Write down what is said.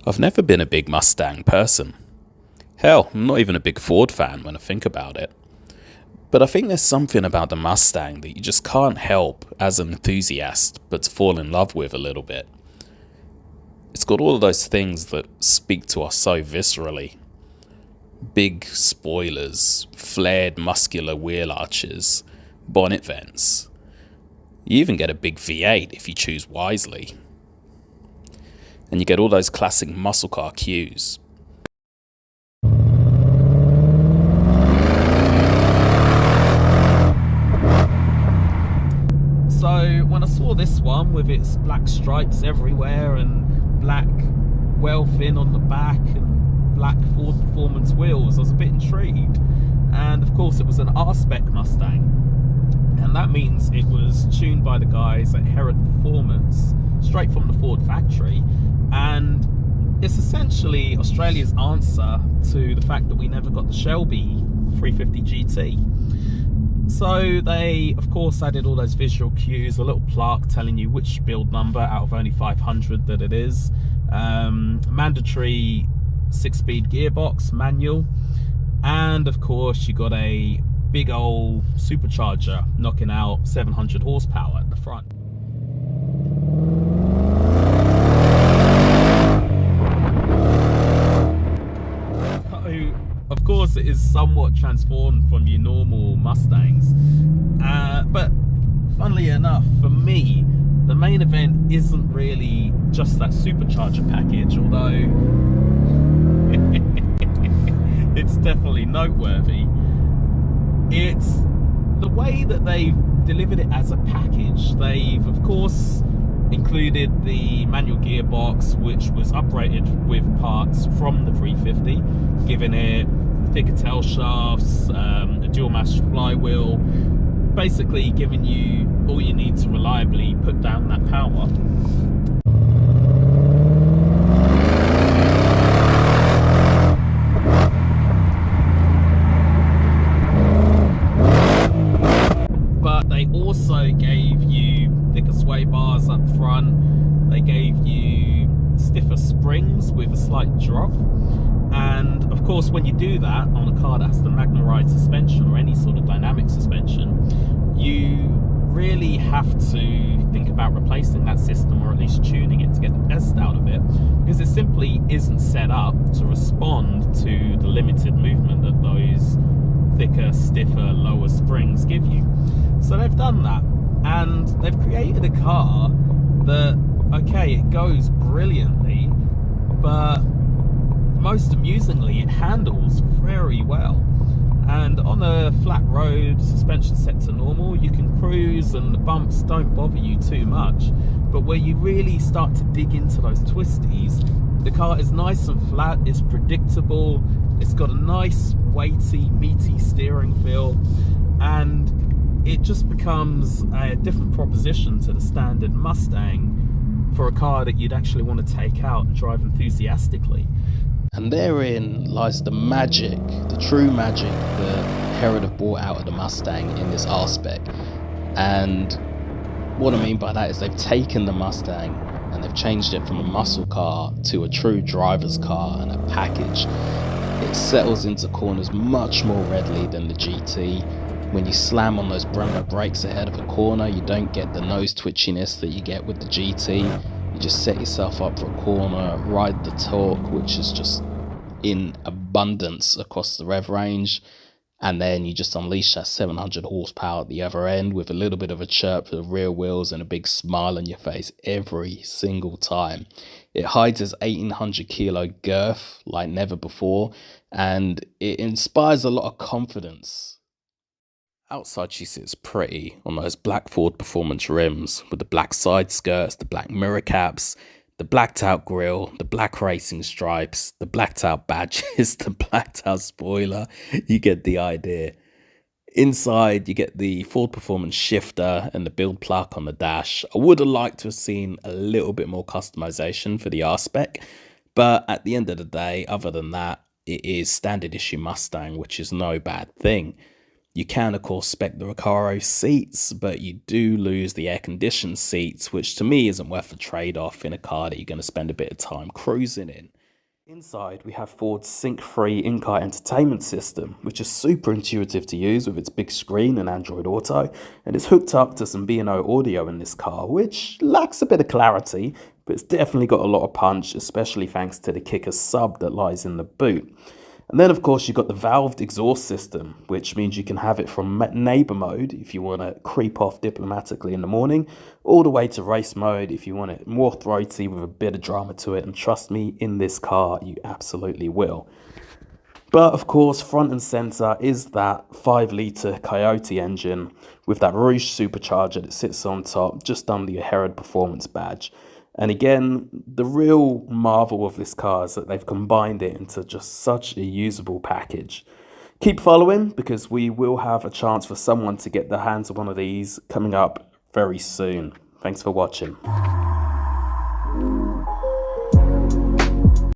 I've never been a big Mustang person. Hell, I'm not even a big Ford fan when I think about it. But I think there's something about the Mustang that you just can't help as an enthusiast but to fall in love with a little bit. It's got all of those things that speak to us so viscerally. Big spoilers, flared muscular wheel arches, bonnet vents. You even get a big V8 if you choose wisely. And you get all those classic muscle car cues. So when I saw this one with its black stripes everywhere and black well-fin on the back and black Ford Performance wheels, I was a bit intrigued. And of course it was an R-Spec Mustang, and that means it was tuned by the guys at Herrod Performance straight from the Ford factory, and it's essentially Australia's answer to the fact that we never got the Shelby 350 GT. So they of course added all those visual cues, a little plaque telling you which build number out of only 500 that it is, mandatory 6-speed gearbox manual, and of course you got a big old supercharger knocking out 700 horsepower at the front. So, of course it is somewhat transformed from your normal Mustangs, but funnily enough for me the main event isn't really just that supercharger package, although it's definitely noteworthy. It's the way that they've delivered it as a package. They've of course included the manual gearbox, which was uprated with parts from the 350, giving it thicker tail shafts, a dual mash flywheel, basically giving you all you need to reliably put down that power. They also gave you thicker sway bars up front, they gave you stiffer springs with a slight drop, and of course when you do that on a car that has the Magna Ride suspension or any sort of dynamic suspension, you really have to think about replacing that system, or at least tuning it to get the best out of it, because it simply isn't set up to respond to the limited movement that those thicker, stiffer, lower springs give you. So they've done that, and they've created a car that, okay, it goes brilliantly, but most amusingly it handles very well. And on a flat road, suspension set to normal, you can cruise and the bumps don't bother you too much. But where you really start to dig into those twisties, the car is nice and flat, it's predictable, it's got a nice weighty, meaty steering feel, and it just becomes a different proposition to the standard Mustang for a car that you'd actually want to take out and drive enthusiastically. And therein lies the magic, the true magic that Herrod have brought out of the Mustang in this R-Spec. And what I mean by that is they've taken the Mustang and they've changed it from a muscle car to a true driver's car and a package. It settles into corners much more readily than the GT. When you slam on those Brembo brakes ahead of a corner, you don't get the nose twitchiness that you get with the GT. You just set yourself up for a corner, ride the torque, which is just in abundance across the rev range, and then you just unleash that 700 horsepower at the other end with a little bit of a chirp for the rear wheels and a big smile on your face every single time. It hides its 1800 kilo girth like never before, and it inspires a lot of confidence. Outside she sits pretty on those black Ford Performance rims with the black side skirts, the black mirror caps, the blacked out grille, the black racing stripes, the blacked out badges, the blacked out spoiler. You get the idea. Inside you get the Ford Performance shifter and the build plaque on the dash. I would have liked to have seen a little bit more customization for the R-Spec, but at the end of the day, other than that, it is standard issue Mustang, which is no bad thing. You can, of course, spec the Recaro seats, but you do lose the air-conditioned seats, which to me isn't worth a trade-off in a car that you're going to spend a bit of time cruising in. Inside, we have Ford's sync-free in-car entertainment system, which is super intuitive to use with its big screen and Android Auto, and it's hooked up to some B&O audio in this car, which lacks a bit of clarity, but it's definitely got a lot of punch, especially thanks to the kicker sub that lies in the boot. And then, of course, you've got the valved exhaust system, which means you can have it from neighbour mode if you want to creep off diplomatically in the morning, all the way to race mode if you want it more throaty with a bit of drama to it. And trust me, in this car, you absolutely will. But, of course, front and centre is that 5-litre Coyote engine with that Rouge supercharger that sits on top just under your Herrod Performance badge. And again, the real marvel of this car is that they've combined it into just such a usable package. Keep following, because we will have a chance for someone to get their hands on one of these coming up very soon. Thanks for watching.